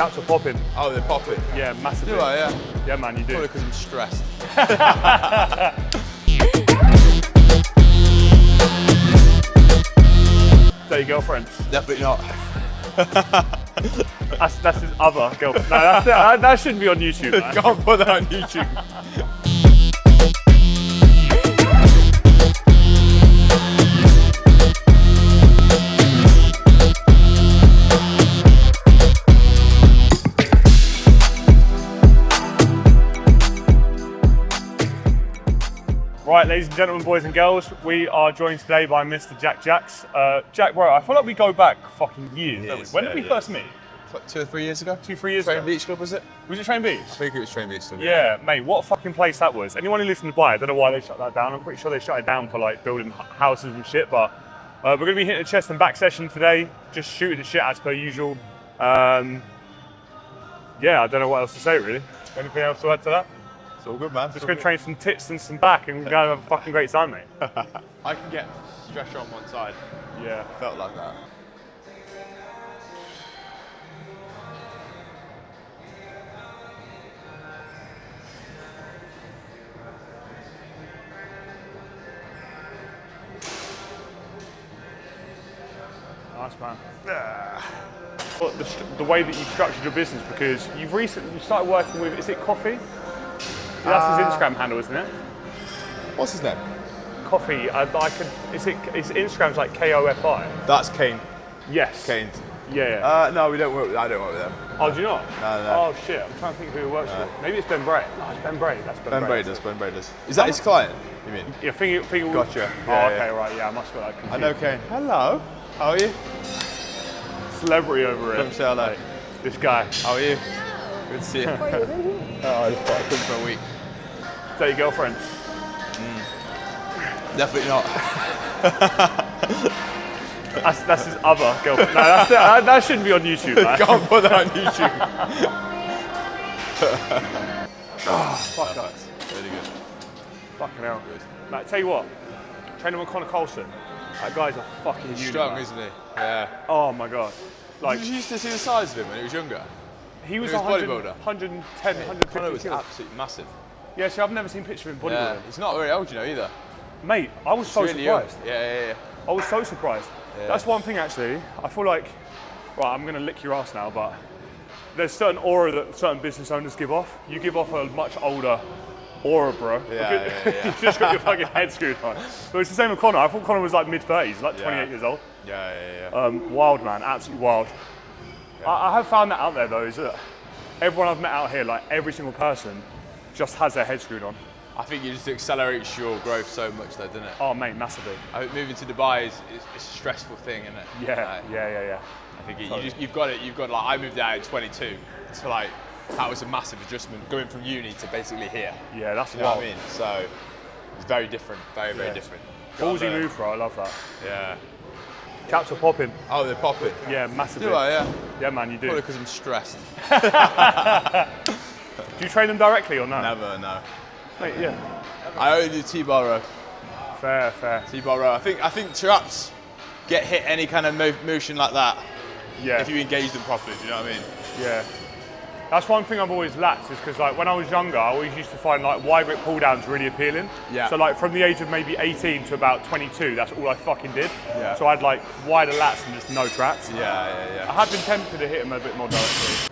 Chaps are popping. Oh, they're popping? Yeah, massively. Do I, yeah? Yeah, man, you do. Probably because I'm stressed. Is that your girlfriend? Definitely not. That's his other girlfriend. No, that shouldn't be on YouTube, man. Can't put that on YouTube. Right, ladies and gentlemen, boys and girls, we are joined today by Mr. Jack Jacks. Jack, bro, I feel like we go back fucking years, don't we? When did we first meet? 2 or 3 years ago? 2, 3 years Train ago. Beach Club, was it? Was it Train Beach? I think it was Train Beach Club. Yeah, mate, what a fucking place that was. Anyone who lives in Dubai, I don't know why they shut that down. I'm pretty sure they shut it down for like building houses and shit, but we're going to be hitting a chest and back session today, just shooting the shit as per usual. Yeah, I don't know what else to say really. Anything else to add to that? It's all good, man. Just going to train some tits and some back and go have a fucking great time, mate. I can get stretch on one side. Yeah. Felt like that. Nice, man. Well, the way that you've structured your business, because you've recently started working with, is it Coffee? That's his Instagram handle, isn't it? What's his name? Coffee. His Instagram's like KOFI. That's Kane. Yes. Kane. Yeah. No, we don't work with, I don't work with them. Oh, do you not? No. Oh shit, I'm trying to think who it works with. Maybe it's Ben Bray. No, it's Ben Bray. That's Ben Bray. Ben Bray does. Is that his client, you mean? Yeah, finger. Gotcha. Oh, Yeah, okay, yeah. right. Yeah, I must have got that confused. I know Kane. Hello. How are you? Celebrity over here. Come say hello. This guy. How are you? Good to see you. Oh, I just thought I'd come for a week. Is that your girlfriend? Definitely not. That's his other girlfriend. No, that shouldn't be on YouTube, man. Can't put that on YouTube. Fuck that. Really good. Fucking hell. Good. Mate, tell you what, trainer with Connor Colson, that guy's a fucking unit. Strong, man. isn't he? Yeah. Oh my god. Like, Did you used to see the size of him when he was younger? he was he was 100, bodybuilder? 110, Connor 150 was kilos. absolutely massive. Yeah, see, I've never seen a picture of him Yeah. bodybuilding. He's not very old, you know, either. Mate, I was so Really young. surprised. Yeah. I was so surprised. Yeah. That's one thing actually, I feel like, right, I'm gonna lick your ass now, but there's certain aura that certain business owners give off. You give off a much older aura, bro. Yeah. You just got your fucking head screwed on. But it's the same with Connor. I thought Connor was like mid-30s, like 28 years old. Yeah. Wild man, absolutely wild. Yeah. I have found that out there though, is that everyone I've met out here, like every single person, just has their head screwed on. I think it just accelerates your growth so much though, doesn't it? Oh mate, massively. I think moving to Dubai is a stressful thing, isn't it? Yeah. I think you've got like, I moved out at 22, so like, that was a massive adjustment going from uni to basically here. Yeah, that's You know wild. what I mean? So, it's very different, very different. Ballsy move, bro, I love that. Yeah. Chaps are popping. Oh, they're popping? Yeah, massively. Do I, yeah? Yeah, man, you do. Probably because I'm stressed. Do you train them directly or no? Never, no. Mate, yeah. I only do T-bar row. Fair. T-bar row. I think traps get hit any kind of motion like that. Yeah. If you engage them properly, do you know what I mean? Yeah. That's one thing I've always lacked, is because like when I was younger, I always used to find like wide grip pull downs really appealing. Yeah. So like from the age of maybe 18 to about 22, that's all I fucking did. Yeah. So I had like wider lats and just no traps. Yeah. I have been tempted to hit them a bit more directly.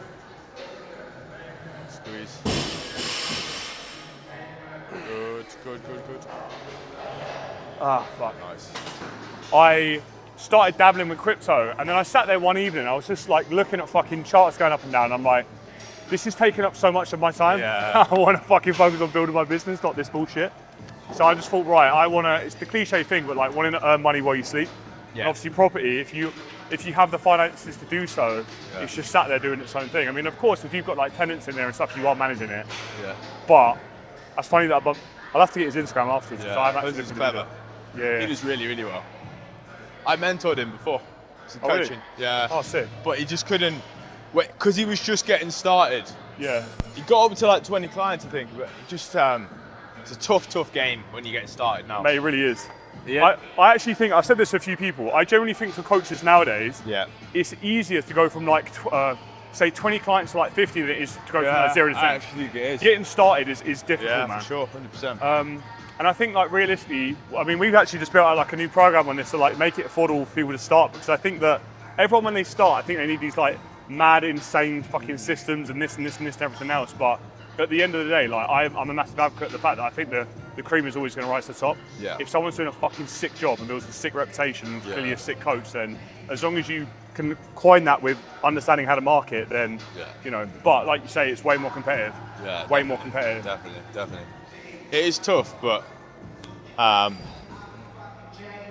Squeeze. Good. Ah, fuck. Nice. I started dabbling with crypto, and then I sat there one evening, I was just like looking at fucking charts going up and down, and I'm like, this is taking up so much of my time. Yeah. I want to fucking focus on building my business, not this bullshit. So I just thought, right, I want to, it's the cliche thing, but like wanting to earn money while you sleep. Yeah. And obviously property, if you have the finances to do so, it's just sat there doing its own thing. I mean, of course, if you've got like tenants in there and stuff, you are managing it. Yeah. But that's funny that I'll have to get his Instagram afterwards. Yeah. I've actually He's clever. Yeah. He does really well. I mentored him before. Some Oh, really? coaching. Yeah. Oh, sick. But he just couldn't, because he was just getting started. Yeah. He got up to like 20 clients, I think, but it just, it's a tough game when you get started now. Mate, it really is. Yeah. I actually think, I've said this to a few people, I generally think for coaches nowadays, Yeah. it's easier to go from like say 20 clients to like 50 than it is to go from like 0 to 10. I actually think it is. Getting started is difficult, Yeah, man. for sure, 100%. And I think like realistically, I mean, we've actually just built out like a new program on this to like make it affordable for people to start, because I think that everyone when they start, I think they need these like mad, insane fucking systems and this and this and this and everything else. But at the end of the day, like I'm a massive advocate of the fact that I think the cream is always going to rise to the top. Yeah. If someone's doing a fucking sick job and builds a sick reputation and clearly a sick coach, then as long as you can coin that with understanding how to market, then you know. But like you say, it's way more competitive. Yeah, way more competitive. Definitely. It is tough, but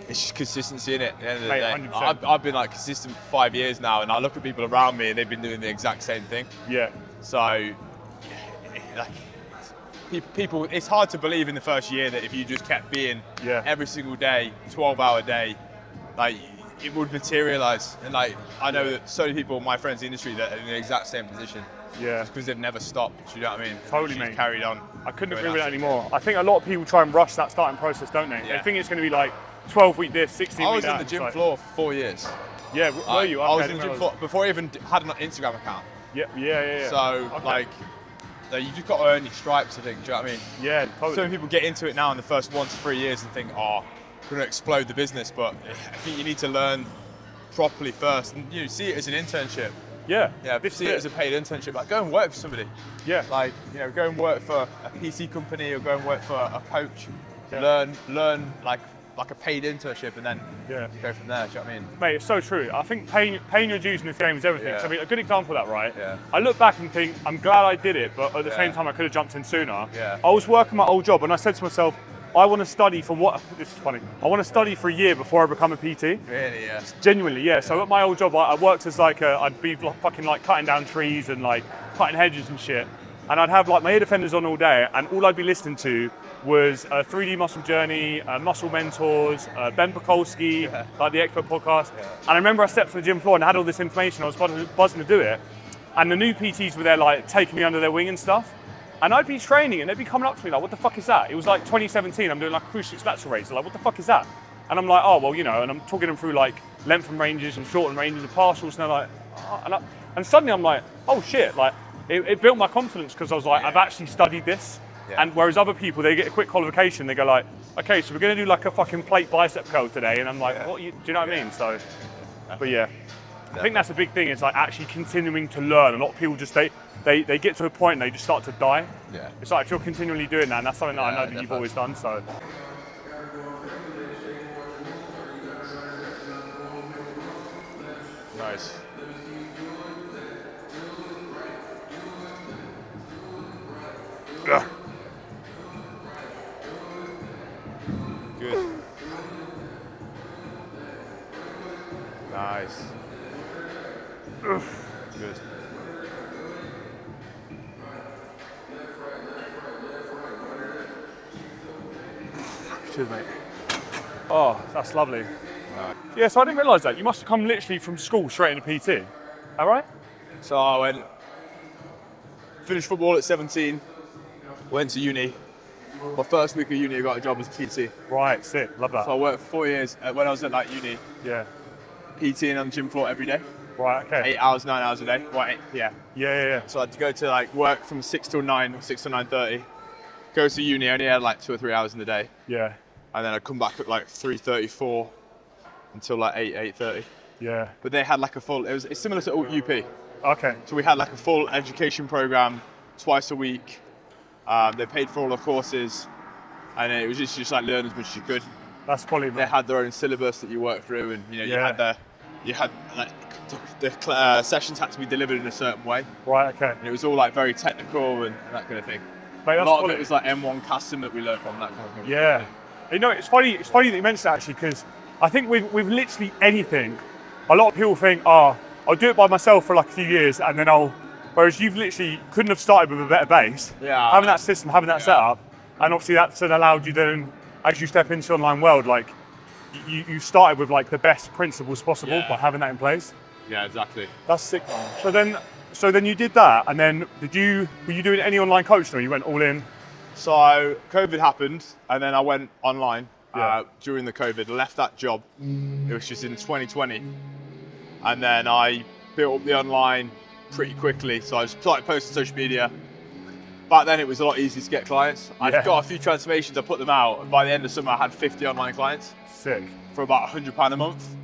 it's just consistency in it. At the end of the day, 100%. I've been like consistent for 5 years now, and I look at people around me, and they've been doing the exact same thing. Yeah. So, like, people, it's hard to believe in the first year that if you just kept being every single day, 12-hour day, like it would materialize. And like I know that so many people, my friends in the industry, that are in the exact same position. Yeah. Just because they've never stopped. Do you know what I mean? Totally, mate. Carried on. I couldn't agree with that anymore. I think a lot of people try and rush that starting process, don't they? Yeah. They think it's going to be like 12-week this, 16-week that. I was on the gym floor for 4 years. Yeah, were you? I was in the gym floor before I even had an Instagram account. Yeah. So, like, you just got to earn your stripes, I think. Do you know what I mean? Yeah, totally. So many people get into it now in the first 1 to 3 years and think, oh, we're going to explode the business. But I think you need to learn properly first. And you see it as an internship. Yeah. See it as a paid internship. Like, go and work for somebody. Yeah. Like, you know, go and work for a PC company or go and work for a coach. Yeah. Learn like a paid internship, and then go from there. Do you know what I mean? Mate, it's so true. I think paying your dues in this game is everything. Yeah. So, I mean, a good example of that, right? Yeah. I look back and think, I'm glad I did it, but at the same time, I could have jumped in sooner. Yeah. I was working my old job, and I said to myself, I want to study for what? This is funny. I want to study for a year before I become a PT. Really? Yeah. Genuinely, yeah. So at my old job, I worked as like I'd be fucking like cutting down trees and like cutting hedges and shit. And I'd have like my ear defenders on all day, and all I'd be listening to was 3D Muscle Journey, Muscle Mentors, Ben Pakulski, like the Expert podcast. Yeah. And I remember I stepped on the gym floor and had all this information. I was buzzing to do it. And the new PTs were there like taking me under their wing and stuff. And I'd be training and they'd be coming up to me like, what the fuck is that? It was like 2017, I'm doing like a cruise ship lateral raise. They're like, what the fuck is that? And I'm like, oh, well, you know, and I'm talking them through like length and ranges and short and ranges and partials. And they're like, oh, and suddenly I'm like, oh shit, like it built my confidence, because I was like, I've actually studied this. Yeah. And whereas other people, they get a quick qualification, they go like, okay, so we're going to do like a fucking plate bicep curl today. And I'm like, what? Do you know what I mean? So, but yeah. I think that's a big thing. It's like actually continuing to learn. A lot of people just they get to a point and they just start to die. Yeah. It's like if you're continually doing that, and that's something that I know that you've always done. So. Nice. Ugh. Good. Nice. Ugh. Good. Cheers, mate. Oh, that's lovely. Yeah, so I didn't realise that. You must have come literally from school straight into PT. All right? So I finished football at 17, went to uni. My first week of uni, I got a job as a PT. Right, sick. Love that. So I worked for 4 years when I was at like uni. Yeah. PTing on the gym floor every day. Right, okay. 8 hours, 9 hours a day. Right, yeah. Yeah. So I had to go to like work from 6 till 9 or 6 till 9:30. Go to uni, I only had like 2 or 3 hours in the day. Yeah. And then I'd come back at like 3:34 until like 8:30. Yeah. But they had like it's similar to UP. Okay. So we had like a full education program twice a week. They paid for all the courses, and it was just like learn as much as you could. That's probably. They had their own syllabus that you worked through, and you know you had like the sessions had to be delivered in a certain way. Right. Okay. And it was all like very technical and that kind of thing. Mate, a lot of it was like M1 custom that we learned from, that kind of thing. Yeah. You know, it's funny that you mentioned that, actually, because I think with literally anything, a lot of people think, oh, I'll do it by myself for like a few years and then whereas you've literally couldn't have started with a better base. Yeah. Having that system, having that setup, and obviously that's then allowed you then, as you step into the online world, like you started with like the best principles possible by having that in place. Yeah, exactly. That's sick, man. So then you did that, and then were you doing any online coaching, or you went all in? So COVID happened, and then I went online during the COVID. Left that job. It was just in 2020, and then I built up the online pretty quickly. So I just started posting social media. Back then it was a lot easier to get clients. I got a few transformations, I put them out, and by the end of summer I had 50 online clients. Sick. For about £100 a month.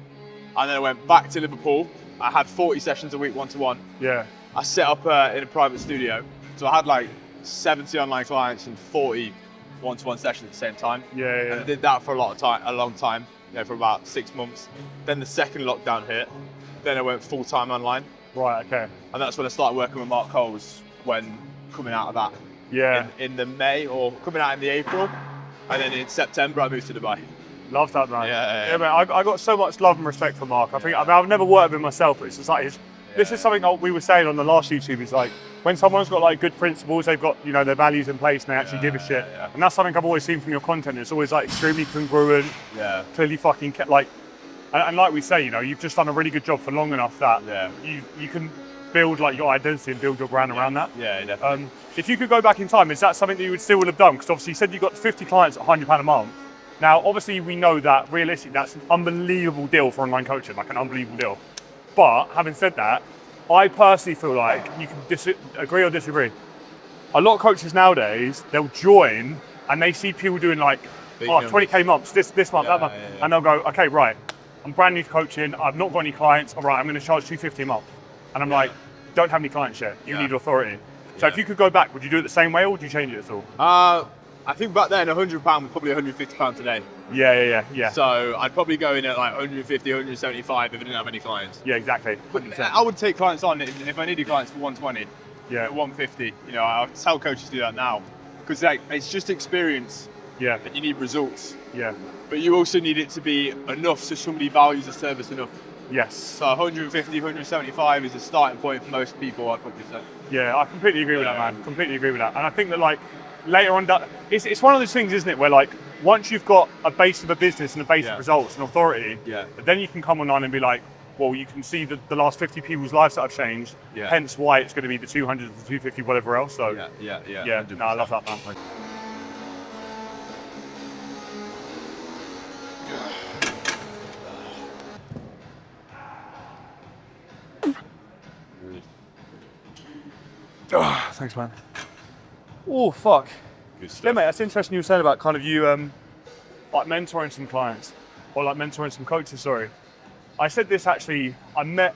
And then I went back to Liverpool. I had 40 sessions a week, one-to-one. Yeah. I set up in a private studio. So I had like 70 online clients and 40 one-to-one sessions at the same time. Yeah. And I did that for a long time, for about 6 months. Then the second lockdown hit. Then I went full-time online. Right, okay. And that's when I started working with Mark Coles when coming out of that. Yeah. In the May, or coming out in the April. And then in September I moved to Dubai. Love that, man. Yeah, man. I got so much love and respect for Mark. I've never worked with him myself, but it's just like this is something that we were saying on the last YouTube. Is like when someone's got like good principles, they've got their values in place, and they actually give a shit. Yeah. And that's something I've always seen from your content. It's always like extremely congruent. Yeah. Clearly fucking like, and like we say, you've just done a really good job for long enough that you can build like your identity and build your brand around that. Yeah, definitely. If you could go back in time, is that something that you would still have done? Because obviously you said you got 50 clients at £100 a month. Now, obviously we know that realistically that's an unbelievable deal for online coaching, like an unbelievable deal. But having said that, I personally feel like you can agree or disagree. A lot of coaches nowadays, they'll join and they see people doing like 20k months, this month, that month, and they'll go, okay, right, I'm brand new to coaching, I've not got any clients, all right, I'm going to charge $250 a month. And I'm like, don't have any clients yet, you need authority. So if you could go back, would you do it the same way or would you change it at all? I think back then £100 was probably £150 today. Yeah. So I'd probably go in at like 150, 175 if I didn't have any clients. Yeah, exactly. 100%. I would take clients on if I needed clients for 120. Yeah. 150. I'll tell coaches to do that now because it's just experience. Yeah. And you need results. Yeah. But you also need it to be enough so somebody values the service enough. Yes. So 150, 175 is a starting point for most people, I'd probably say. Yeah, I completely agree with that, man. Completely agree with that. And I think that like later on, it's one of those things, isn't it, where like once you've got a base of a business and a base of results and authority, then you can come online and be like, well, you can see the last 50 people's lives that have changed, hence why it's going to be the 200, the 250, whatever else. So yeah. No, I love that, man. Oh, thanks, man. Oh, fuck. Good stuff. Yeah, mate, that's interesting you were saying about kind of you like mentoring some clients or like mentoring some coaches, sorry. I said this actually, I met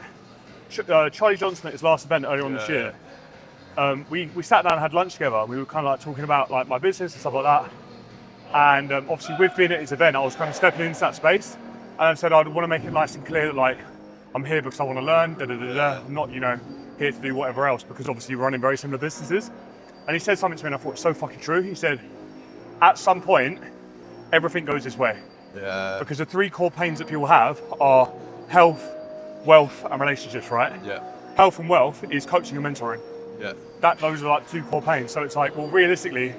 Charlie Johnson at his last event earlier on this year. We sat down and had lunch together. We were kind of like talking about like my business and stuff like that. And obviously with being at his event, I was kind of stepping into that space. And I said, I'd want to make it nice and clear that like, I'm here because I want to learn, I'm not, here to do whatever else, because obviously we're running very similar businesses. And he said something to me and I thought it's so fucking true. He said, at some point, everything goes this way. Yeah. Because the three core pains that people have are health, wealth, and relationships, right? Yeah. Health and wealth is coaching and mentoring. Yeah. Those are like two core pains. So it's like, well, realistically,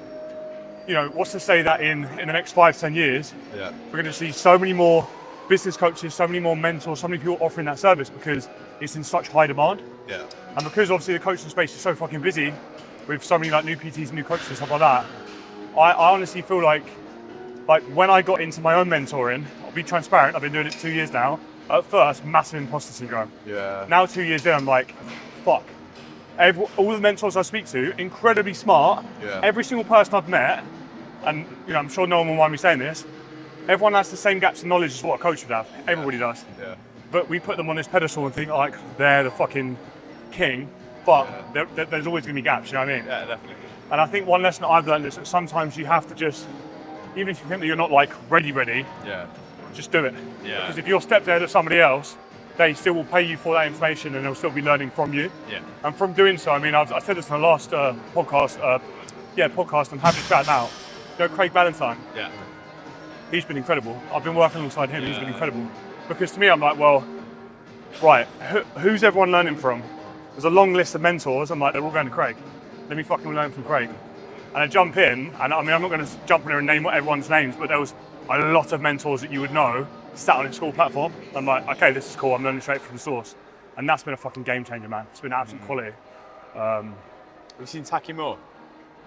what's to say that in the next 5-10 years, we're going to see so many more business coaches, so many more mentors, so many people offering that service because it's in such high demand. Yeah. And because obviously the coaching space is so fucking busy with so many like new PTs and new coaches and stuff like that, I honestly feel like when I got into my own mentoring, I'll be transparent, I've been doing it 2 years now. At first, massive imposter syndrome. Yeah. Now 2 years in, I'm like, fuck. All the mentors I speak to, incredibly smart. Yeah. Every single person I've met, and I'm sure no one will mind me saying this, everyone has the same gaps in knowledge as what a coach would have. Everybody does. Yeah. But we put them on this pedestal and think like they're the fucking king. But there's always going to be gaps, you know what I mean? Yeah, definitely. And I think one lesson I've learned is that sometimes you have to just, even if you think that you're not like ready, just do it. Yeah. Because if you're stepped ahead of somebody else, they still will pay you for that information and they'll still be learning from you. Yeah. And from doing so, I mean, I said this in the last podcast, I'm happy to chat now. Craig Valentine. Yeah. He's been incredible. I've been working alongside him, he's been incredible. Because to me, I'm like, well, right, who's everyone learning from? There's a long list of mentors. I'm like, they're all going to Craig. Let me fucking learn from Craig. And I jump in, and I mean, I'm not going to jump in there and name everyone's names, but there was a lot of mentors that you would know sat on his school platform. I'm like, okay, this is cool. I'm learning straight from the source. And that's been a fucking game changer, man. It's been absolute quality. Have you seen Taki Moore?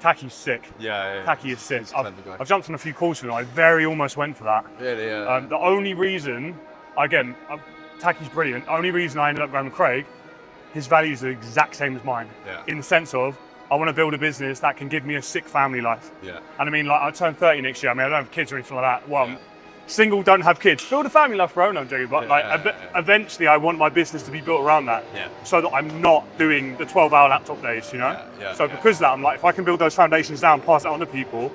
Taki's sick. Yeah. Taki is sick. I've jumped on a few calls with him. I very almost went for that. Really, yeah. The only reason, again, Taki's brilliant. The only reason I ended up going with Craig his values are the exact same as mine. Yeah. In the sense of, I want to build a business that can give me a sick family life. Yeah. And I mean, like, I turn 30 next year. I mean, I don't have kids or anything like that. Well, I'm single, don't have kids. Build a family life for own, I'm joking. But eventually I want my business to be built around that. Yeah. So that I'm not doing the 12-hour laptop days, you know? So because of that, I'm like, if I can build those foundations down, pass it on to people,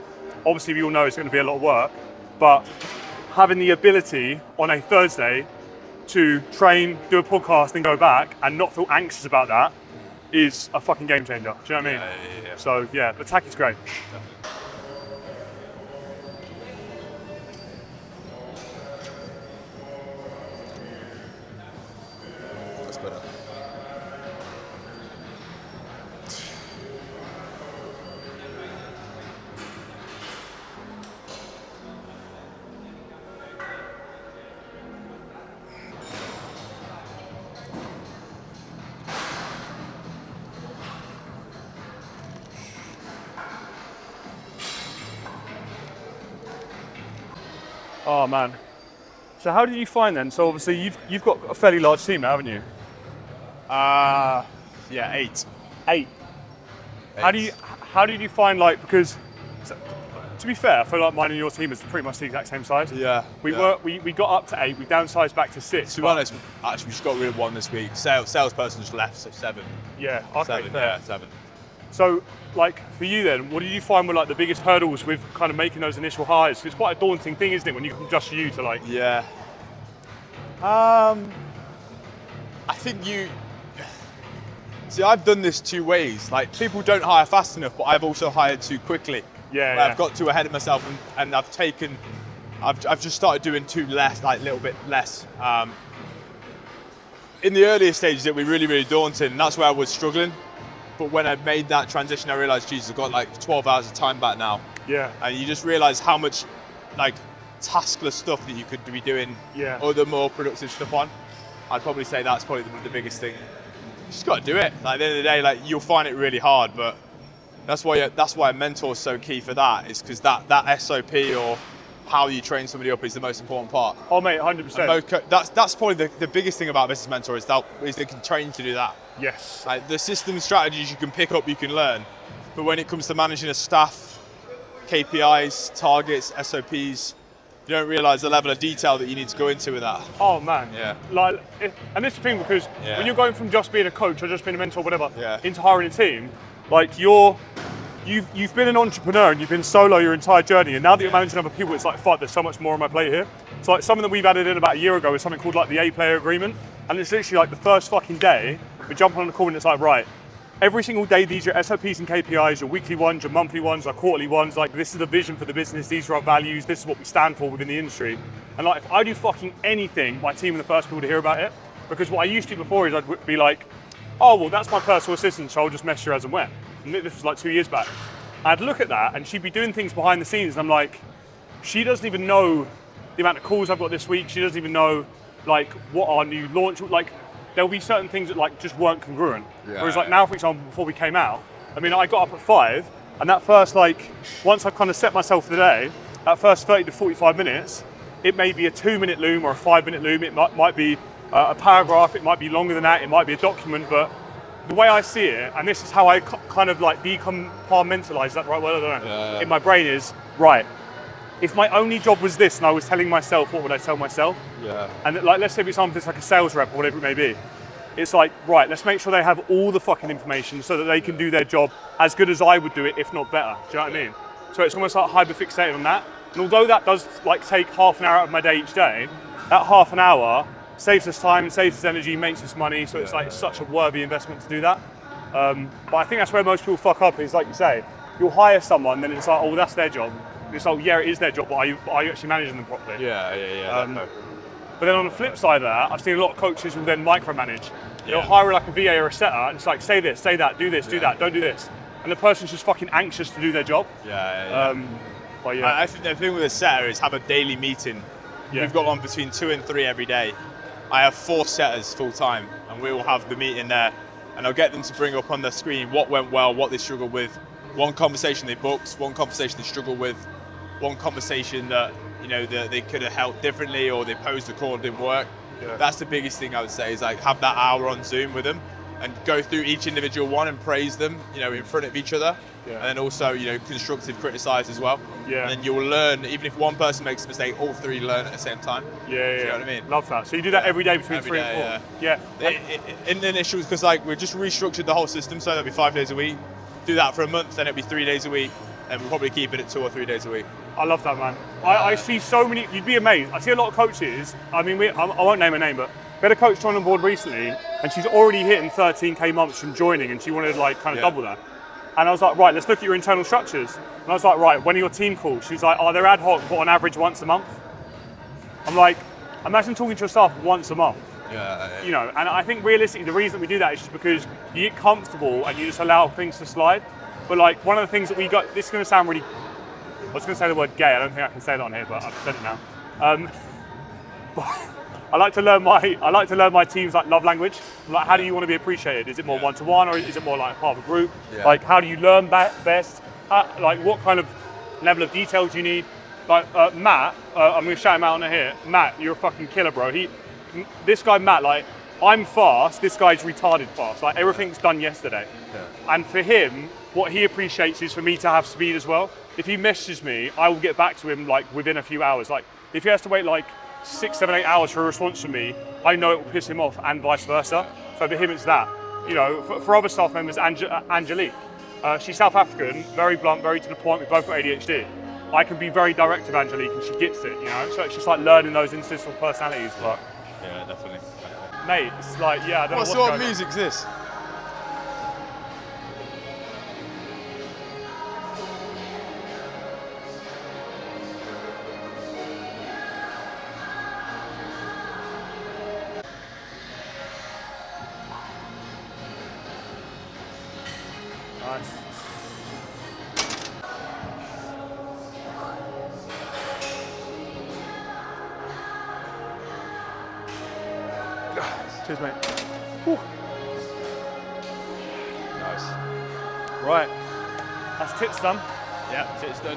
obviously we all know it's going to be a lot of work, but having the ability on a Thursday to train, do a podcast, and go back and not feel anxious about that is a fucking game changer. Do you know what I mean? Yeah. So yeah, but tack is great. That's better. Oh man. So how did you find then? So obviously you've got a fairly large team now, haven't you? Yeah, 8. 8. How did you find, like, because to be fair, I feel like mine and your team is pretty much the exact same size. Yeah. We got up to 8, we downsized back to 6. To be honest, actually we just got rid of 1 this week. Salesperson just left, so 7. Yeah, okay, 7, fair. yeah, 7. So, like, for you then, what did you find were like the biggest hurdles with kind of making those initial hires? 'Cause it's quite a daunting thing, isn't it, when you come just you to like... Yeah. I think see, I've done this 2 ways. Like, people don't hire fast enough, but I've also hired too quickly. Yeah. I've got too ahead of myself, and I've just started doing too less, like a little bit less. In the earlier stages, it was really, really daunting, and that's where I was struggling. But when I made that transition, I realized, Jesus, I've got like 12 hours of time back now. Yeah. And you just realize how much like taskless stuff that you could be doing other more productive stuff on. I'd probably say that's probably the biggest thing. You just got to do it. Like, at the end of the day, like, you'll find it really hard, but that's why a mentor is so key for that. Is because that SOP or how you train somebody up is the most important part. Oh mate, 100%. That's probably the biggest thing about a business mentor is they can train you to do that. Yes. Like, the system strategies you can pick up, you can learn, but when it comes to managing a staff, KPIs, targets, SOPs, you don't realise the level of detail that you need to go into with that. Oh man. Yeah. Like, and this is the thing, because when you're going from just being a coach or just being a mentor, whatever, into hiring a team, like you've been an entrepreneur and you've been solo your entire journey, and now that you're managing other people, it's like, fuck, there's so much more on my plate here. So like something that we've added in about a year ago is something called like the A-player agreement, and it's literally like the first fucking day we jump on the call and it's like, right, every single day these are your SOPs and KPIs, your weekly ones, your monthly ones, your quarterly ones, like this is the vision for the business, these are our values, this is what we stand for within the industry. And like, if I do fucking anything, my team are the first people to hear about it, because what I used to do before is I'd be like, oh, well, that's my personal assistant, so I'll just mess her as and when. And this was like 2 years back. I'd look at that and she'd be doing things behind the scenes, and I'm like, she doesn't even know the amount of calls I've got this week, she doesn't even know like what our new launch, like there'll be certain things that like just weren't congruent. Whereas like now, for example, before we came out, I mean, I got up at 5, and that first, like, once I've kind of set myself for the day, that first 30 to 45 minutes, it may be a 2-minute loom or a 5-minute loom, it might be a paragraph, it might be longer than that, it might be a document, but the way I see it, and this is how I kind of like decompartmentalize that, right? Well, I don't know. In my brain is, right, if my only job was this and I was telling myself, what would I tell myself? Yeah. And like, let's say for example, it's like a sales rep or whatever it may be. It's like, right, let's make sure they have all the fucking information so that they can do their job as good as I would do it, if not better. Do you know what I mean? So it's almost like hyper-fixated on that. And although that does like take half an hour out of my day each day, that half an hour saves us time, saves us energy, makes us money. So it's like, it's such a worthy investment to do that. But I think that's where most people fuck up, is like you say, you'll hire someone, then it's like, oh, that's their job. It's like, yeah, it is their job, but are you actually managing them properly? But then on the flip side of that, I've seen a lot of coaches who then micromanage. They'll hire like a VA or a setter, and it's like, say this, say that, do this, do that, don't do this. And the person's just fucking anxious to do their job. But yeah. I think the thing with a setter is have a daily meeting. We've got one between 2 and 3 every day. I have 4 setters full time, and we will have the meeting there, and I'll get them to bring up on the screen what went well, what they struggled with, one conversation they booked, one conversation they struggled with, one conversation that, you know, that they could have helped differently, or they posed a call and didn't work. That's the biggest thing I would say, is like have that hour on Zoom with them, and go through each individual one and praise them, you know, in front of each other. And then also, you know, constructive criticize as well. And then you'll learn, even if one person makes a mistake, all three learn at the same time. Do you know what I mean? Love that. So you do that every day between 3 and 4? Yeah. In the initial, because like we've just restructured the whole system, so that'll be 5 days a week. Do that for a month, then it'll be 3 days a week, and we'll probably keep it at 2 or 3 days a week. I love that, man. I see so many, you'd be amazed. I see a lot of coaches, I mean, I won't name a name, but we had a coach join on board recently, and she's already hitting 13K months from joining, and she wanted to like kind of double that. And I was like, right, let's look at your internal structures. And I was like, right, when are your team calls? She's like, oh, they're ad hoc, but on average once a month. I'm like, imagine talking to your staff once a month. You know, and I think realistically, the reason we do that is just because you get comfortable and you just allow things to slide. But like, one of the things that we got, this is gonna sound really, I was gonna say the word gay, I don't think I can say that on here, but I've said it now. I like to learn my team's like love language. Like, how do you want to be appreciated? Is it more one-to-one, or is it more like part of a group? Like, how do you learn best? Like, what kind of level of detail do you need? Like Matt, I'm going to shout him out on here. Matt, you're a fucking killer, bro. This guy Matt, like, I'm fast. This guy's retarded fast. Like, everything's done yesterday. And for him, what he appreciates is for me to have speed as well. If he messages me, I will get back to him like within a few hours. Like, if he has to wait like 6, 7, 8 hours for a response from me, I know it will piss him off, and vice versa. So for him, it's that. You know, for other staff members, Angelique, she's South African, very blunt, very to the point. We both got ADHD. I can be very direct with Angelique, and she gets it. You know, so it's just like learning those instinctual personalities. But yeah, definitely. Mate, it's like, yeah, I don't know what sort of music's this? Nice. Cheers, mate. Whew. Nice. Right. That's tits done. Yeah, tits done.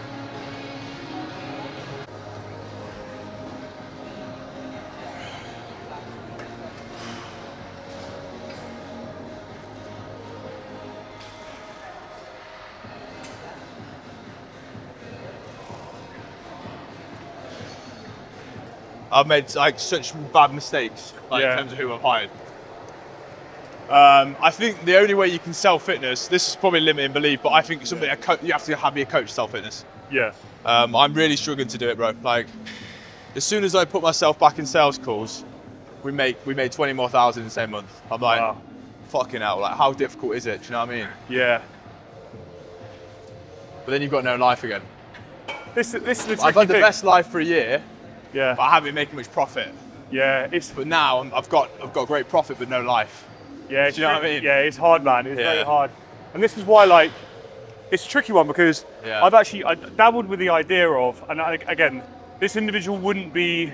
I've made like such bad mistakes, like in terms of who I've hired. I think the only way you can sell fitness, this is probably limiting belief, but I think you have to be a coach to sell fitness. Yeah. I'm really struggling to do it, bro. Like, as soon as I put myself back in sales calls, we made 20 more thousand in the same month. I'm like, fucking hell, like how difficult is it? Do you know what I mean? Yeah. But then you've got no life again. This is the tricky I've had the thing. best life for a year. Yeah. But I haven't been making much profit. Yeah. But now I've got great profit but no life. Yeah. Do you know what I mean? Yeah, it's hard, man. It's very hard. And this is why, like, it's a tricky one because I dabbled with the idea of, and again, this individual wouldn't be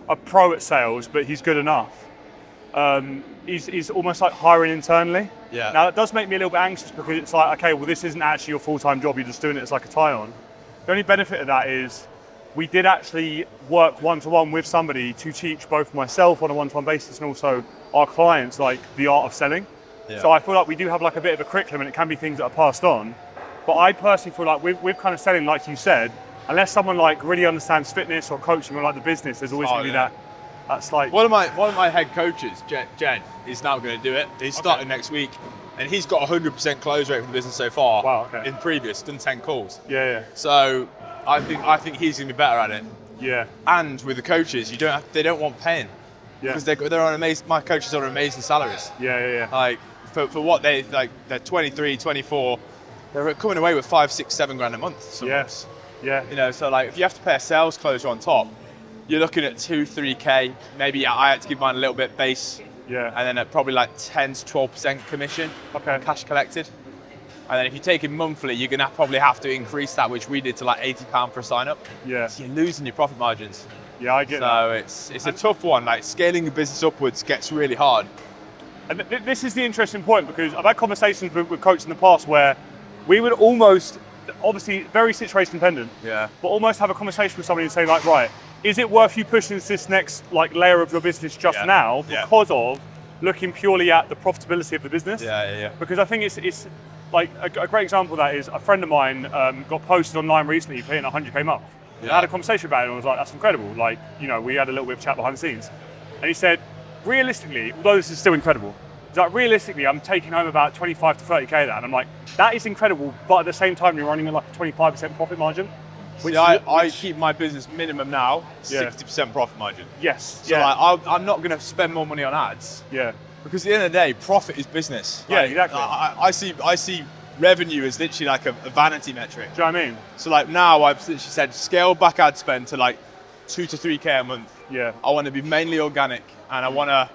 a pro at sales, but he's good enough. He's almost like hiring internally. Yeah. Now that does make me a little bit anxious because it's like, okay, well, this isn't actually your full-time job. You're just doing it as like a tie-on. The only benefit of that is we did actually work one-to-one with somebody to teach both myself on a one-to-one basis and also our clients like the art of selling. Yeah. So I feel like we do have like a bit of a curriculum and it can be things that are passed on. But I personally feel like with kind of selling, like you said, unless someone like really understands fitness or coaching or like the business, there's always going to be that's like... One of my head coaches, Jen, is now going to do it. He's starting next week. And he's got 100% close rate for the business so far. Wow, okay. In previous, done 10 calls. Yeah. So I think he's going to be better at it. Yeah. And with the coaches, they don't want paying. Yeah. Because they're on amazing. My coaches are on amazing salaries. Yeah. Like for what they're 23, 24. They're coming away with 5, 6, 7 grand a month. Yes. Yeah. You know, so like if you have to pay a sales closer on top, you're looking at 2, 3K. Maybe I had to give mine a little bit base. Yeah. And then at probably like 10 to 12% commission. Okay. Cash collected. And then if you take it monthly, you're gonna probably have to increase that, which we did to like £80 for a sign up. Yeah. So you're losing your profit margins. Yeah, I get that. So it's a tough one. Like scaling your business upwards gets really hard. And this is the interesting point because I've had conversations with coaches in the past where we would almost, obviously very situation dependent, but almost have a conversation with somebody and say like, right, is it worth you pushing this next like layer of your business just now because of looking purely at the profitability of the business. Yeah. Because I think it's like a great example of that is a friend of mine got posted online recently for hitting 100k a month. And I had a conversation about it and I was like, that's incredible. Like, you know, we had a little bit of chat behind the scenes. And he said, realistically, although this is still incredible, he's like, realistically, I'm taking home about 25 to 30k that. And I'm like, that is incredible, but at the same time, you're running at like a 25% profit margin. Which I keep my business minimum now 60% profit margin. Yes. So like, I'm not going to spend more money on ads. Yeah. Because at the end of the day, profit is business. Yeah, like, exactly. I see revenue as literally like a vanity metric. Do you know what I mean? So like now I've literally said scale back ad spend to like 2 to 3k a month. Yeah. I want to be mainly organic and I want to,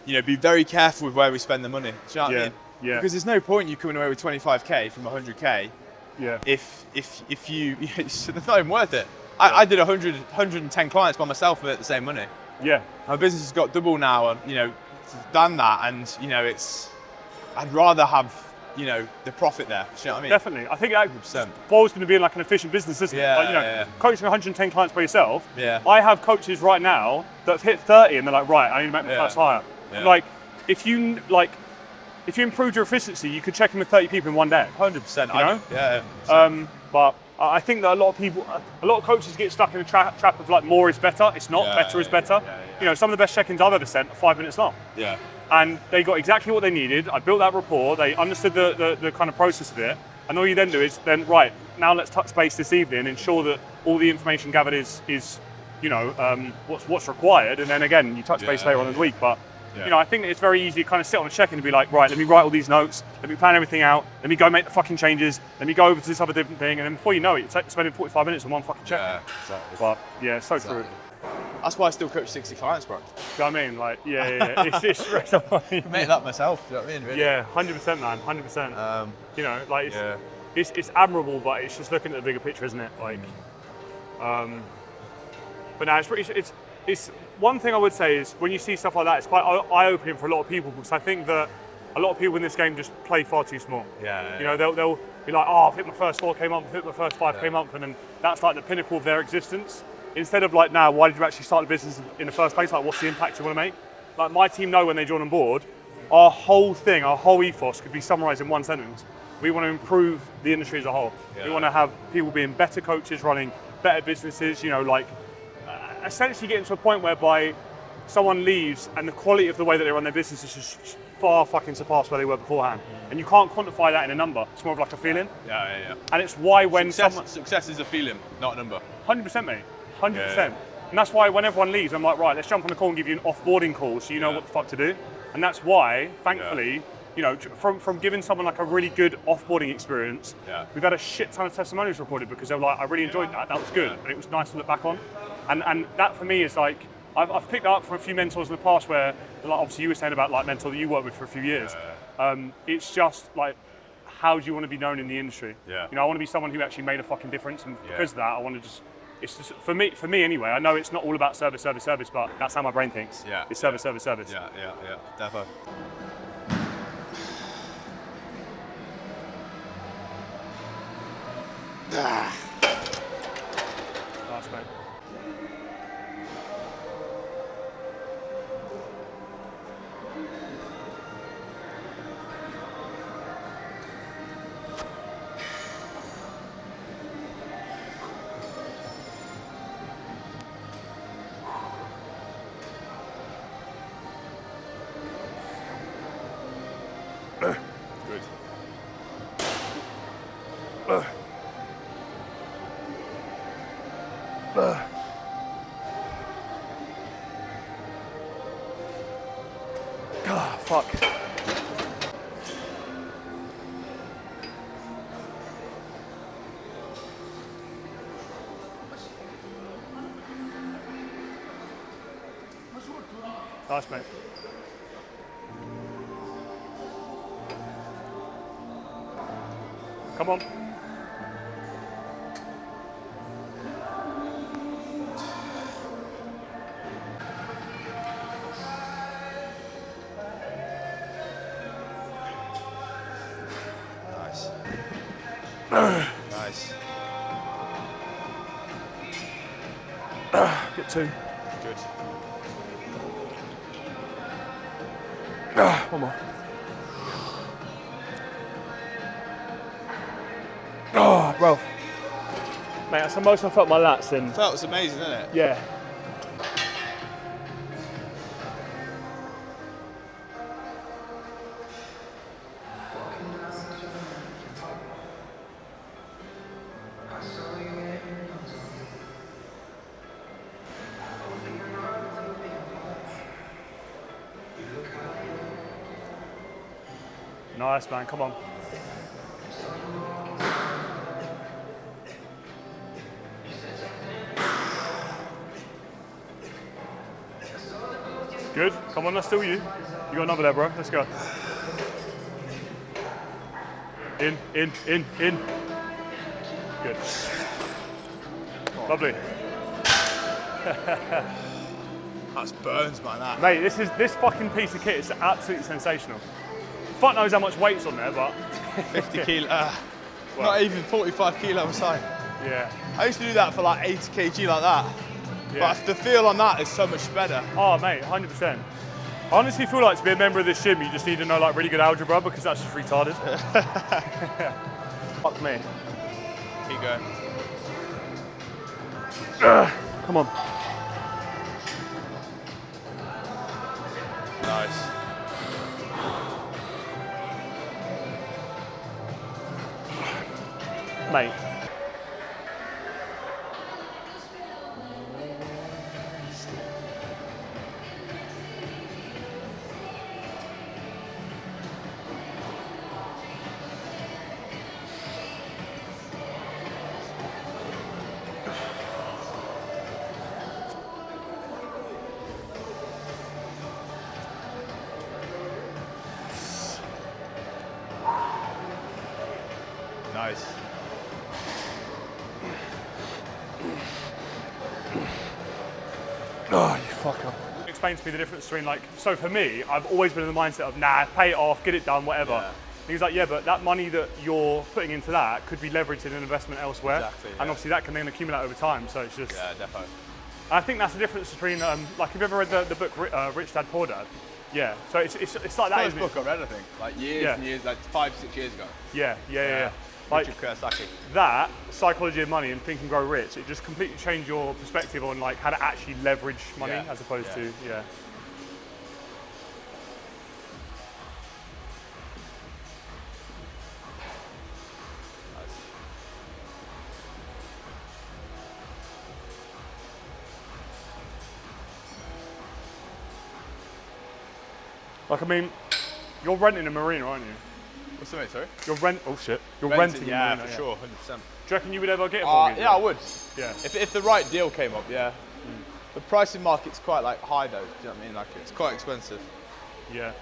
you know, be very careful with where we spend the money. Do you know what I mean? Yeah. Because there's no point you coming away with 25k from 100k. Yeah. If you, it's not even worth it. I did 110 clients by myself with the same money. Yeah. My business has got double now, and you know, done that, and you know, I'd rather have, you know, the profit there. Do you know what I mean? Definitely. I think that 100%. boils into being like an efficient business, isn't Yeah, it? Like, you know, coaching 110 clients by yourself. Yeah. I have coaches right now that have hit 30 and they're like, right, I need to make my first hire. Yeah. Like, if you improved your efficiency, you could check in with 30 people in one day. 100%. You know? Yeah. But I think that a lot of coaches get stuck in the trap of like more is better. It's not. Better is better. You know, some of the best check-ins I've ever sent are 5 minutes long. Yeah. And they got exactly what they needed. I built that rapport. They understood the kind of process of it. And all you then do is then, right, now let's touch base this evening and ensure that all the information gathered is you know, what's required. And then again, you touch base later on in the week. But you know, I think it's very easy to kind of sit on a check-in and be like, right, let me write all these notes, let me plan everything out, let me go make the fucking changes, let me go over to this other different thing, and then before you know it, you're spending 45 minutes on one fucking check. Yeah, exactly. But yeah, so true. That's why I still coach 60 clients, bro. Do you know what I mean? Like, yeah. it's straight up. Made that myself. Do you know what I mean? Really? Yeah, 100%, man, 100%. You know, like it's admirable, but it's just looking at the bigger picture, isn't it? Like, but now it's one thing I would say is when you see stuff like that, it's quite eye-opening for a lot of people because I think that a lot of people in this game just play far too small. You know, they'll be like, oh, I've hit my first 4k month, I've hit my first 5k month, and then that's like the pinnacle of their existence. Instead of like, now, why did you actually start the business in the first place? Like, what's the impact you want to make? Like, my team know when they join on board, our whole thing, our whole ethos could be summarized in one sentence. We want to improve the industry as a whole. We want to have people being better coaches, running better businesses, you know, like essentially getting to a point whereby someone leaves and the quality of the way that they run their business is just far fucking surpassed where they were beforehand. And you can't quantify that in a number. It's more of like a feeling. Yeah. And it's why when success is a feeling, not a number. 100%, mate. 100%. And that's why when everyone leaves, I'm like, right, let's jump on the call and give you an offboarding call so you know what the fuck to do. And that's why, thankfully, you know, from giving someone like a really good offboarding experience, we've had a shit ton of testimonials recorded because they were like, I really enjoyed that. That was good, and it was nice to look back on. And that for me is like, I've picked that up from a few mentors in the past where, like obviously you were saying about like mentor that you worked with for a few years. It's just like, how do you want to be known in the industry? You know, I want to be someone who actually made a fucking difference, and because of that, I want to just. It's just for me anyway. I know it's not all about service, but that's how my brain thinks. It's service. Yeah, definitely. Last mate. Good. Oh, fuck. Nice, mate. Come on. Nice. Get two. Good. One more. Oh, bro. Mate, that's the most I felt my lats in. Felt was amazing, isn't it? Yeah. Nice, man, come on. Good, come on, that's still you. You got another there, bro, let's go. In. Good. Lovely. That's burns, man, that. Mate, this fucking piece of kit is absolutely sensational. Fuck knows how much weight's on there, but 50 kilo, not even 45 kilo aside. Yeah. I used to do that for like 80 kg like that. Yeah. But the feel on that is so much better. Oh, mate, 100%. I honestly feel like to be a member of this gym, you just need to know like really good algebra because that's just retarded. Fuck me. Keep going. Come on. Nice. Mate. Nice. Oh, you fucker. Explain to me the difference between like, so for me, I've always been in the mindset of, nah, pay it off, get it done, whatever. Yeah. And he's like, yeah, but that money that you're putting into that could be leveraged in an investment elsewhere. Exactly, yeah. And obviously that can then accumulate over time, so it's just... Yeah, definitely. I think that's the difference between, like, have you ever read the book Rich Dad, Poor Dad? Yeah, so it's like that, First isn't book it? I read, I think, like years and years, like 5-6 years ago. Yeah. Like, Richard Kiyosaki. that, psychology of money and Think and Grow Rich, it just completely changed your perspective on like how to actually leverage money as opposed to, Like, I mean, you're renting a marina, aren't you? What's the mate, sorry? You're renting a marina. Yeah, for sure, 100%. Do you reckon you would ever get a mortgage? Yeah, I would. Yeah. If the right deal came up, yeah. The pricing market's quite like high though, do you know what I mean? Like it's quite expensive. Yeah.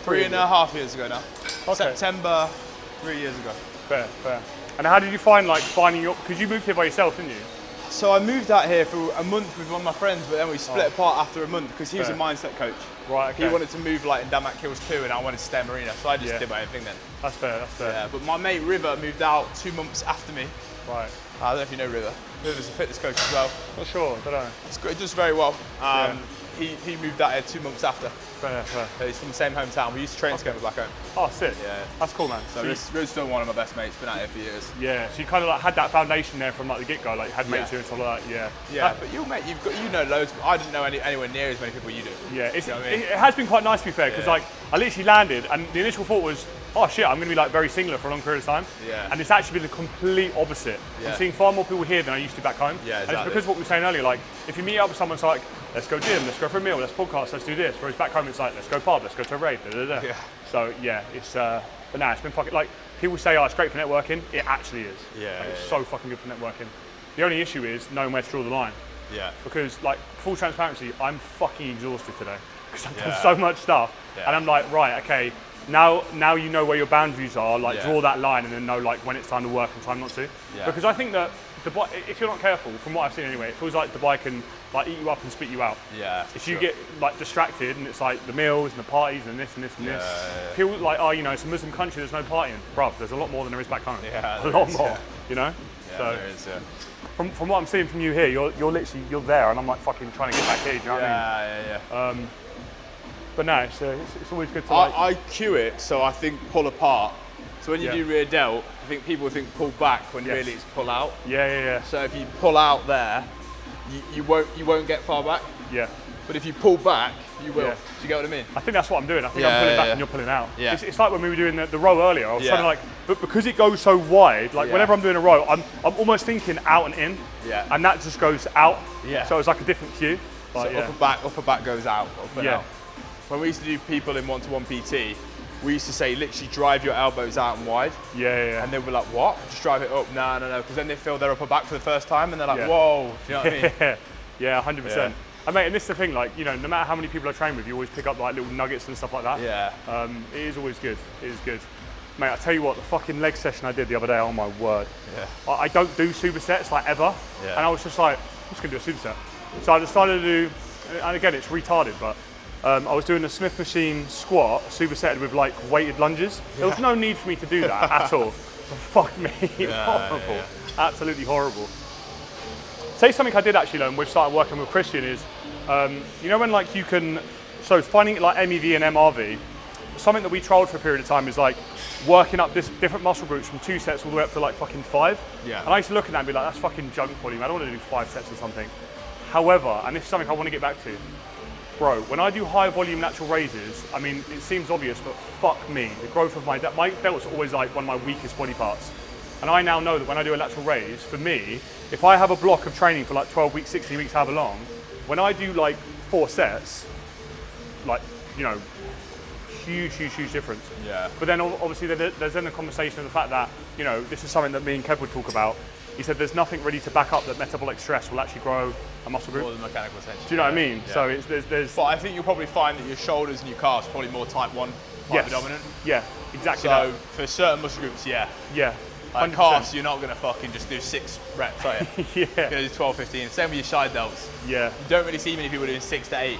Three and a half years ago now. Okay. September, 3 years ago. Fair. And how did you find like finding your, because you moved here by yourself, didn't you? So I moved out here for a month with one of my friends, but then we split apart after a month because he was a mindset coach. Right, okay. He wanted to move like in Denmark Hills too, and I wanted to stay in Marina, so I just did my own thing then. That's fair. Yeah, but my mate River moved out 2 months after me. Right. I don't know if you know River. River's a fitness coach as well. Not sure, don't know. It's good, it does very well. He moved out here 2 months after. Fair. So he's from the same hometown. We used to train together back home. Oh, sick. Yeah. That's cool, man. So Riz's still one of my best mates, been out here for years. Yeah, so you kind of like had that foundation there from like the get-go, like you had mates here and stuff like that, Yeah, but you know loads, but I didn't know anywhere near as many people you do. Yeah, You know what I mean? it has been quite nice to be fair, because like I literally landed and the initial thought was, oh shit, I'm going to be like very singular for a long period of time. Yeah. And it's actually been the complete opposite. Yeah. I'm seeing far more people here than I used to back home. Yeah, exactly. And it's because of what we were saying earlier, like if you meet up with someone, it's like, let's go gym, let's go for a meal, let's podcast, let's do this. Whereas back home it's like, let's go pub, let's go to a rave, Yeah. So yeah, it's, but nah, it's been fucking, like people say, oh, it's great for networking. It actually is. Yeah, Like, it's so fucking good for networking. The only issue is knowing where to draw the line. Yeah. Because like, full transparency, I'm fucking exhausted today. Because I've done so much stuff. Yeah. And I'm like, right, okay, now you know where your boundaries are, like Yeah. draw that line and then know like when it's time to work and time not to. Yeah. Because I think that Dubai, if you're not careful, from what I've seen anyway, it feels like Dubai can like eat you up and spit you out. Yeah. If you get like distracted and it's like the meals and the parties and this and this and this, people like, oh, you know, it's a Muslim country, there's no partying. Bruv, there's a lot more than there is back home. Yeah, a lot is, more. yeah. You know. Yeah, So there is, yeah. from what I'm seeing from you here, you're literally there, and I'm like fucking trying to get back here. Do you know what I mean? Yeah. But no, it's always good to like. I cue it, so I think pull apart. So when you Yeah. do rear delt, I think people think pull back when Yes. really it's pull out. Yeah. So if you pull out there, you won't get far back. Yeah. But if you pull back, you will. Yeah. Do you get what I mean? I think that's what I'm doing. I think Yeah, I'm pulling back yeah. and you're pulling out. Yeah. It's like when we were doing the row earlier. I was Yeah. trying to like, but because it goes so wide, like Yeah. whenever I'm doing a row, I'm almost thinking out and in. Yeah. And that just goes out. Yeah. So it's like a different cue. So But, yeah. upper back goes out, up and Yeah. out. When we used to do people in one-to-one PT, we used to say literally drive your elbows out and wide. Yeah. And they were like, what? Just drive it up? No. Because then they feel their upper back for the first time and they're like, Yeah. whoa. Do you know what I mean? Yeah, 100%. And mate, and this is the thing, like, you know, no matter how many people I train with, you always pick up like little nuggets and stuff like that. Yeah. It is always good. It is good. Mate, I tell you what, the fucking leg session I did the other day, oh my word. Yeah. I don't do supersets like ever. Yeah. And I was just like, I'm just gonna do a superset. So I decided to do, and again, it's retarded, but I was doing a Smith machine squat, supersetted with like weighted lunges. There was no need for me to do that at all. Fuck me, horrible. yeah. Absolutely horrible. Say something I did actually learn, we've started working with Christian is, you know when like you can, so finding like MEV and MRV, something that we trialed for a period of time is like working up this different muscle groups from 2 sets all the way up to like fucking 5. Yeah. And I used to look at that and be like, that's fucking junk volume, I don't want to do 5 sets or something. However, and this is something I want to get back to, bro, when I do high volume natural raises, I mean, it seems obvious, but fuck me, the growth of my delt's always like one of my weakest body parts. And I now know that when I do a lateral raise, for me, if I have a block of training for like 12 weeks, 16 weeks, however long, when I do like 4 sets, like, you know, huge difference. Yeah. But then obviously there's then the conversation of the fact that, you know, this is something that me and Kev would talk about. He said there's nothing really to back up that metabolic stress will actually grow a muscle group. More than mechanical tension. Do you know what I mean? Yeah. So it's, there's But I think you'll probably find that your shoulders and your calves are probably more type 1 yes. dominant. Yeah, exactly So that. for certain muscle groups, yeah. Yeah. Like 100%. calves, you're not going to fucking just do 6 reps, are you? Yeah. You're going to do 12, 15. Same with your side delts. Yeah. You don't really see many people doing 6 to 8.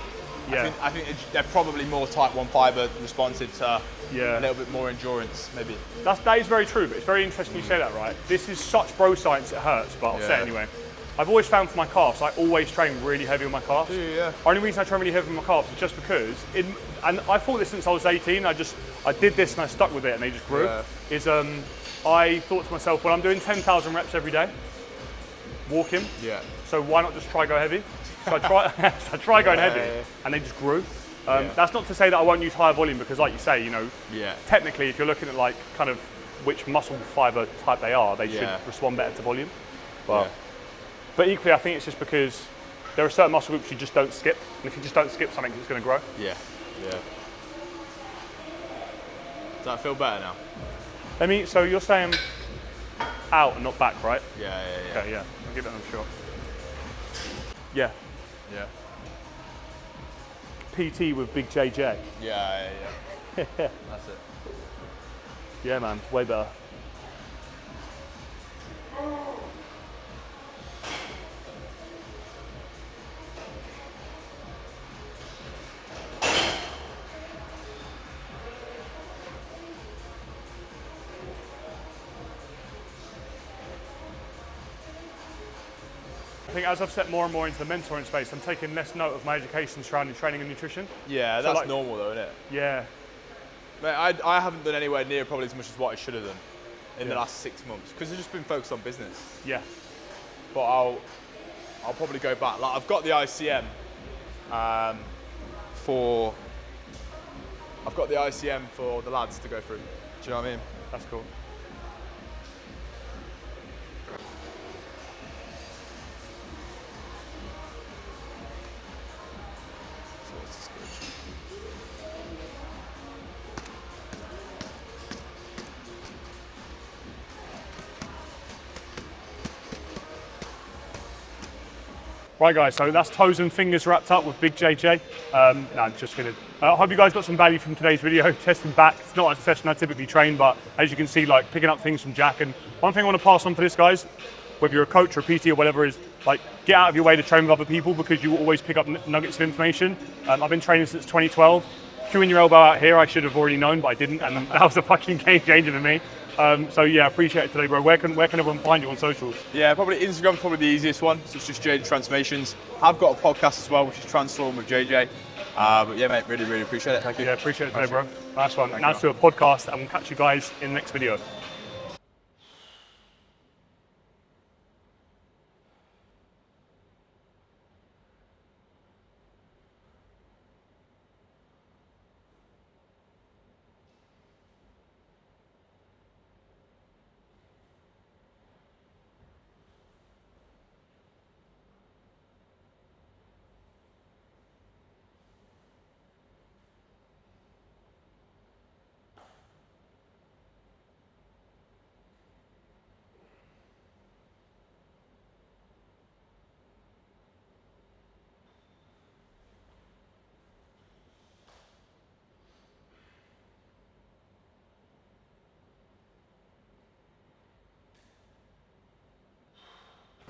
Yeah. I think they're probably more type 1 fiber responsive to Yeah. a little bit more endurance, maybe. That is very true, but it's very interesting you say that, right? This is such bro science, it hurts, but I'll say it Yeah. anyway. I've always found for my calves, I always train really heavy on my calves. Yeah. Only reason I train really heavy on my calves is just because, and I thought this since I was 18, I did this and I stuck with it and they just grew, Yeah. I thought to myself, well, I'm doing 10,000 reps every day, walking, Yeah. so why not just try go heavy? So I try going heavy, and they just grew. That's not to say that I won't use higher volume because, like you say, you know, Yeah. technically, if you're looking at like kind of which muscle fiber type they are, they should Yeah. respond better to volume. But equally, I think it's just because there are certain muscle groups you just don't skip, and if you just don't skip something, it's going to grow. Yeah. Yeah. Does that feel better now? I mean, so you're saying out and not back, right? Yeah. Okay, yeah. I'll give it another shot. Yeah. Yeah. PT with Big JJ. Yeah. That's it. Yeah, man, way better. I think as I've stepped more and more into the mentoring space, I'm taking less note of my education surrounding training and nutrition. Yeah, So, that's like, normal though, isn't it? Yeah, Mate, I haven't done anywhere near probably as much as what I should have done in the Yeah. last 6 months because I've just been focused on business. yeah, But I'll probably go back. Like I've got the ICM for the lads to go through. Do you know what I mean? that's cool. So it's good. Right guys, so that's toes and fingers wrapped up with Big JJ. No, I'm just kidding. I hope you guys got some value from today's video. Testing back, it's not a session I typically train, but as you can see, like picking up things from Jack. And one thing I want to pass on for this, guys, whether you're a coach or a PT or whatever, is like get out of your way to train with other people, because you will always pick up nuggets of information. I've been training since 2012. Queuing your elbow out here, I should have already known, but I didn't, and that was a fucking game changer for me. So yeah, appreciate it today, bro. Where can everyone find you on socials? Yeah, probably Instagram's probably the easiest one. So it's just JJ Transformations. I've got a podcast as well, which is Transform with JJ. But yeah, mate, really, really appreciate it. Thank you. Yeah, appreciate it today, bro. Nice one. Now to a podcast, and we'll catch you guys in the next video.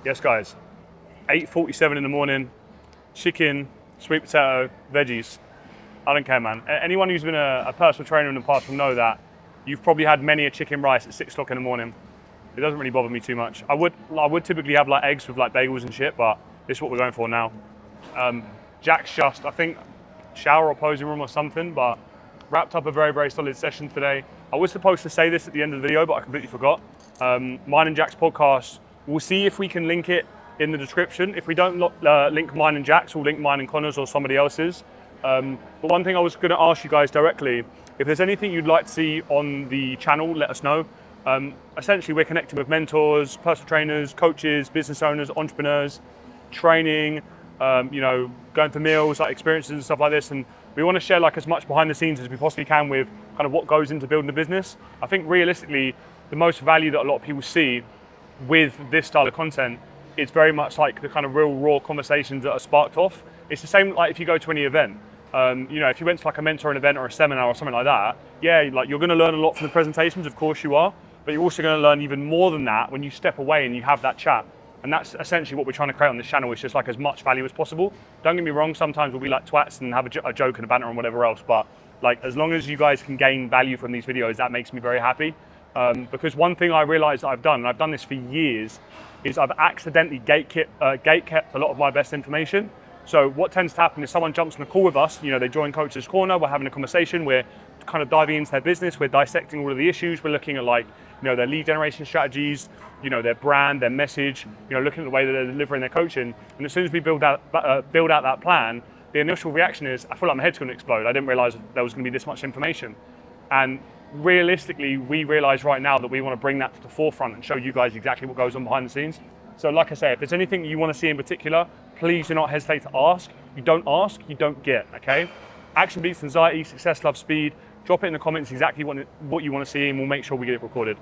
Yes, guys. 8:47 in the morning. Chicken, sweet potato, veggies. I don't care, man. Anyone who's been a personal trainer in the past will know that you've probably had many a chicken rice at 6 o'clock in the morning. It doesn't really bother me too much. I would typically have like eggs with like bagels and shit, but this is what we're going for now. Jack's just, I think, shower or posing room or something, but wrapped up a very, very solid session today. I was supposed to say this at the end of the video, but I completely forgot. Mine and Jack's podcast, we'll see if we can link it in the description. If we don't link mine and Jack's, we'll link mine and Connor's or somebody else's. But one thing I was going to ask you guys directly, if there's anything you'd like to see on the channel, let us know. Essentially, we're connecting with mentors, personal trainers, coaches, business owners, entrepreneurs, training, going for meals, like experiences and stuff like this. And we want to share like as much behind the scenes as we possibly can with kind of what goes into building a business. I think realistically, the most value that a lot of people see with this style of content, it's very much like the kind of real raw conversations that are sparked off. It's the same like if you go to any event. If you went to like a mentoring event or a seminar or something like that, yeah, like you're going to learn a lot from the presentations, of course you are, but you're also going to learn even more than that when you step away and you have that chat. And that's essentially what we're trying to create on this channel, is just like as much value as possible. Don't get me wrong, sometimes we'll be like twats and have a joke and a banter and whatever else, but like as long as you guys can gain value from these videos, that makes me very happy. Because one thing I realized that I've done, and I've done this for years, is I've accidentally gatekept a lot of my best information. So what tends to happen is someone jumps on a call with us, they join Coach's Corner, we're having a conversation, we're kind of diving into their business, we're dissecting all of the issues, we're looking at like, their lead generation strategies, their brand, their message, looking at the way that they're delivering their coaching. And as soon as we build out that plan, the initial reaction is, I feel like my head's going to explode. I didn't realize there was going to be this much information. And realistically, we realize right now that we want to bring that to the forefront and show you guys exactly what goes on behind the scenes. So like I say, if there's anything you want to see in particular, please do not hesitate to ask. You don't ask, you don't get, okay? Action beats anxiety, success loves speed. Drop it in the comments exactly what you want to see, and we'll make sure we get it recorded.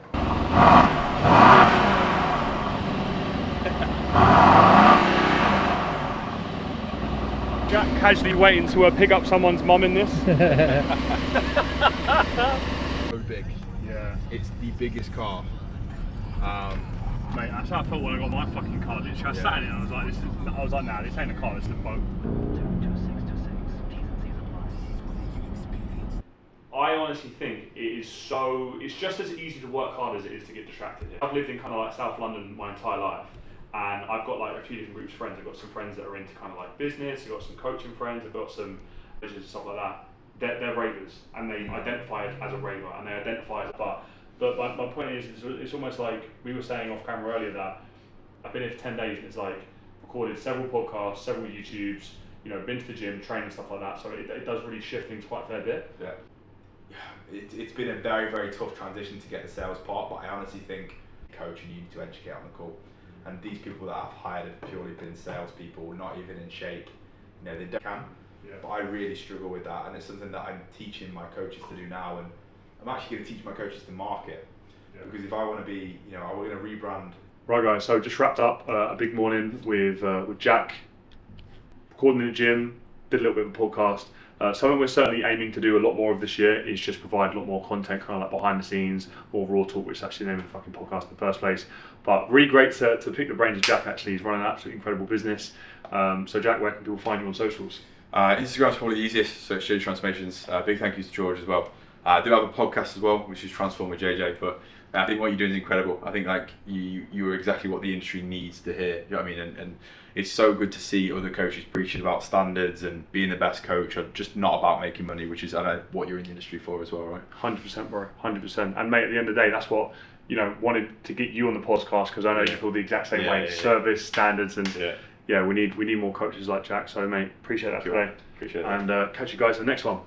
Jack casually waiting to pick up someone's mum in this. So big. Yeah. It's the biggest car. Mate, that's how I felt when I got my fucking car. I sat in it and I was like, nah, this ain't a car, this is a boat. I honestly think it's just as easy to work hard as it is to get distracted here. I've lived in kind of like South London my entire life, and I've got like a few different groups of friends. I've got some friends that are into kind of like business, I've got some coaching friends, I've got some and stuff like that. They're ravers, and they identify as a raver, and they identify as but my point is, it's almost like we were saying off camera earlier that I've been here for 10 days and it's like recorded several podcasts, several YouTubes, been to the gym, training, stuff like that. So it does really shift things quite a fair bit. Yeah. It's been a very, very tough transition to get the sales part, but I honestly think coaching, you need to educate on the call. And these people that I've hired have purely been salespeople, not even in shape. They don't can. Yeah. But I really struggle with that, and it's something that I'm teaching my coaches to do now, and I'm actually going to teach my coaches to market. Yeah. Because if I want to be, we're going to rebrand. Right guys, so just wrapped up a big morning with Jack recording in the gym, did a little bit of a podcast. Something we're certainly aiming to do a lot more of this year is just provide a lot more content, kind of like behind the scenes, more raw talk, which is actually the name of the fucking podcast in the first place. But really great to pick the brains of Jack. Actually, he's running an absolutely incredible business. So Jack, where can people find you on socials? Instagram's probably the easiest, so it's JJ Transformations. Big thank you to George as well. I do have a podcast as well, which is Transform with JJ, but I think what you're doing is incredible. I think like you are exactly what the industry needs to hear. You know what I mean? And it's so good to see other coaches preaching about standards and being the best coach, and just not about making money, which is, I know, what you're in the industry for as well, right? 100%, bro. 100%. And mate, at the end of the day, that's what, wanted to get you on the podcast, because I know you feel the exact same way. Service, standards, and we need more coaches like Jack. So mate, appreciate that today. Appreciate it. And catch you guys in the next one.